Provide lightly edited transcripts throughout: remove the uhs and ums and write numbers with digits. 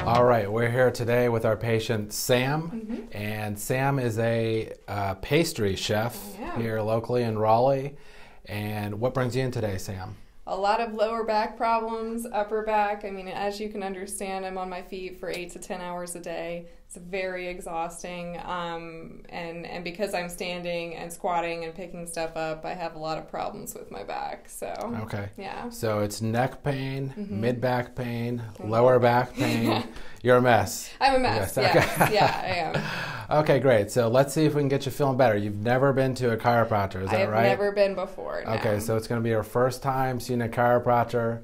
All right, we're here today with our patient Sam, and Sam is a pastry chef here locally in Raleigh. And what brings you in today, Sam? A lot of lower back problems, upper back. I mean, as you can understand, I'm on my feet for 8 to 10 hours a day. It's very exhausting, and because I'm standing and squatting and picking stuff up, I have a lot of problems with my back. So okay, yeah. So it's neck pain, mid back pain, lower back pain. You're a mess. I'm a mess. Yes. Okay. Yeah, I am. Okay, great. So let's see if we can get you feeling better. You've never been to a chiropractor, is that right? I have never been before. No. Okay, so it's going to be her first time seeing a chiropractor.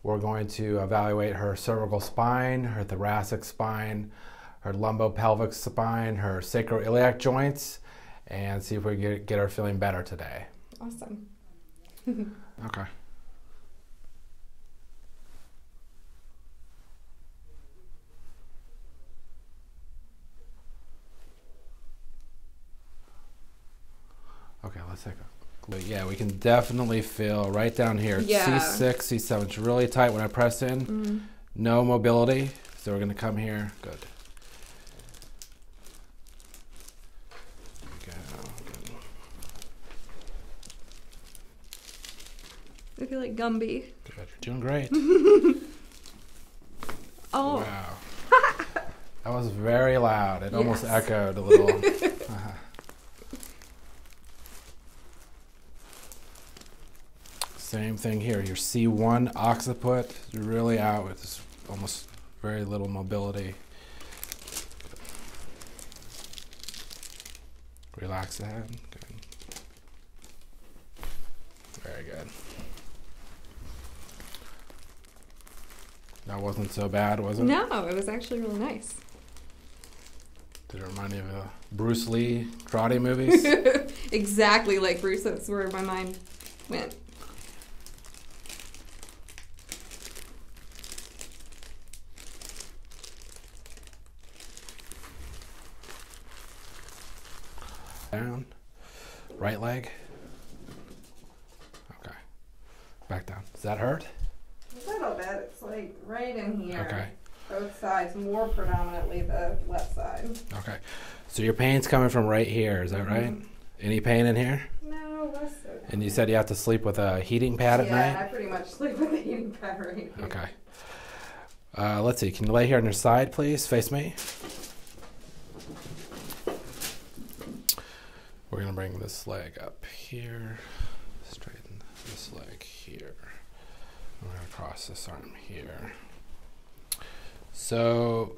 We're going to evaluate her cervical spine, her thoracic spine, her lumbopelvic spine, her sacroiliac joints, and see if we can get her feeling better today. Awesome. Okay. Okay, let's take a look. Yeah, we can definitely feel right down here. Yeah. C6, C7. It's really tight when I press in. No mobility. So we're going to come here. Good. I feel like Gumby. Good. You're doing great. Oh. Wow. That was very loud. It almost echoed a little. Same thing here. Your C1 occiput is really out with this almost very little mobility. Relax the head. Good. Very good. That wasn't so bad, was it? No, it was actually really nice. Did it remind you of Bruce Lee karate movies? Exactly like Bruce. That's where my mind went. Down. Right leg. Okay. Back down. Does that hurt? A little bit. It's like right in here. Okay. Both sides, more predominantly the left side. Okay. So your pain's coming from right here, is that right? Any pain in here? No, less so. And you said you have to sleep with a heating pad at night? Yeah, I pretty much sleep with a heating pad right here. Okay. Let's see. Can you lay here on your side, please? Face me. We're going to bring this leg up here. Straighten this leg here. We're going to cross this arm here. So,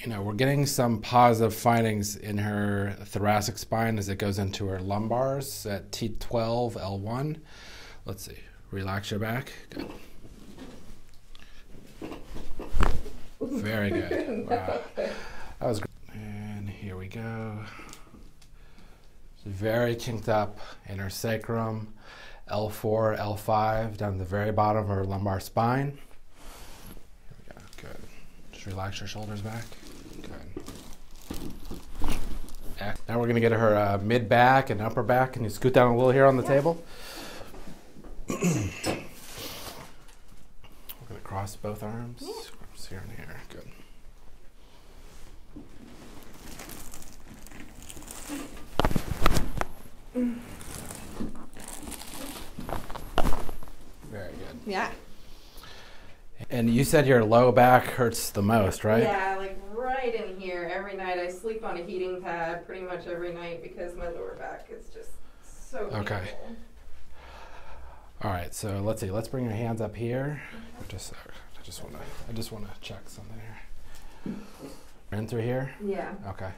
we're getting some positive findings in her thoracic spine as it goes into her lumbars at T12, L1. Let's see. Relax your back. Good. Very good. Wow. That was great. And here we go. She's very kinked up in her sacrum, L4, L5, down to the very bottom of her lumbar spine. Here we go. Good. Just relax your shoulders back. Good. Now we're going to get her mid back and upper back. Can you scoot down a little here on the table? We're going to cross both arms. Cross here and here. Good. Very good. Yeah. And you said your low back hurts the most, right? Yeah, like right in here. Every night I sleep on a heating pad pretty much every night because my lower back is just so painful. Okay. All right, so let's see. Let's bring your hands up here. I just want to check something here. In through here? Yeah. Okay.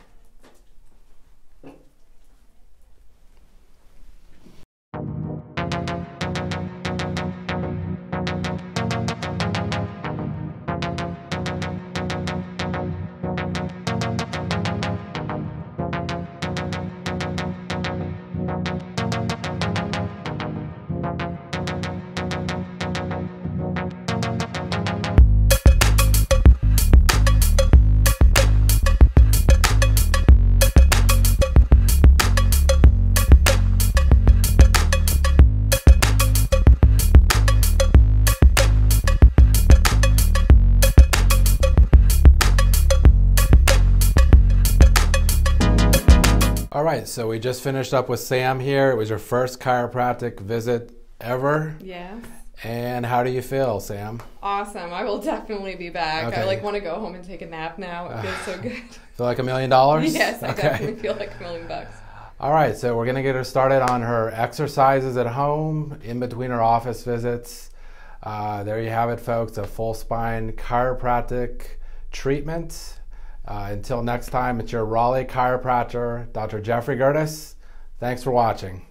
right, so we just finished up with Sam here. It was your first chiropractic visit ever. Yes. And how do you feel, Sam? Awesome. I will definitely be back. Okay. I want to go home and take a nap now. It feels so good. Feel like $1 million? Yes, I definitely feel like $1 million. All right, so we're going to get her started on her exercises at home in between her office visits. There you have it, folks, a full spine chiropractic treatment. Until next time, it's your Raleigh chiropractor, Dr. Jeffrey Gerdes. Thanks for watching.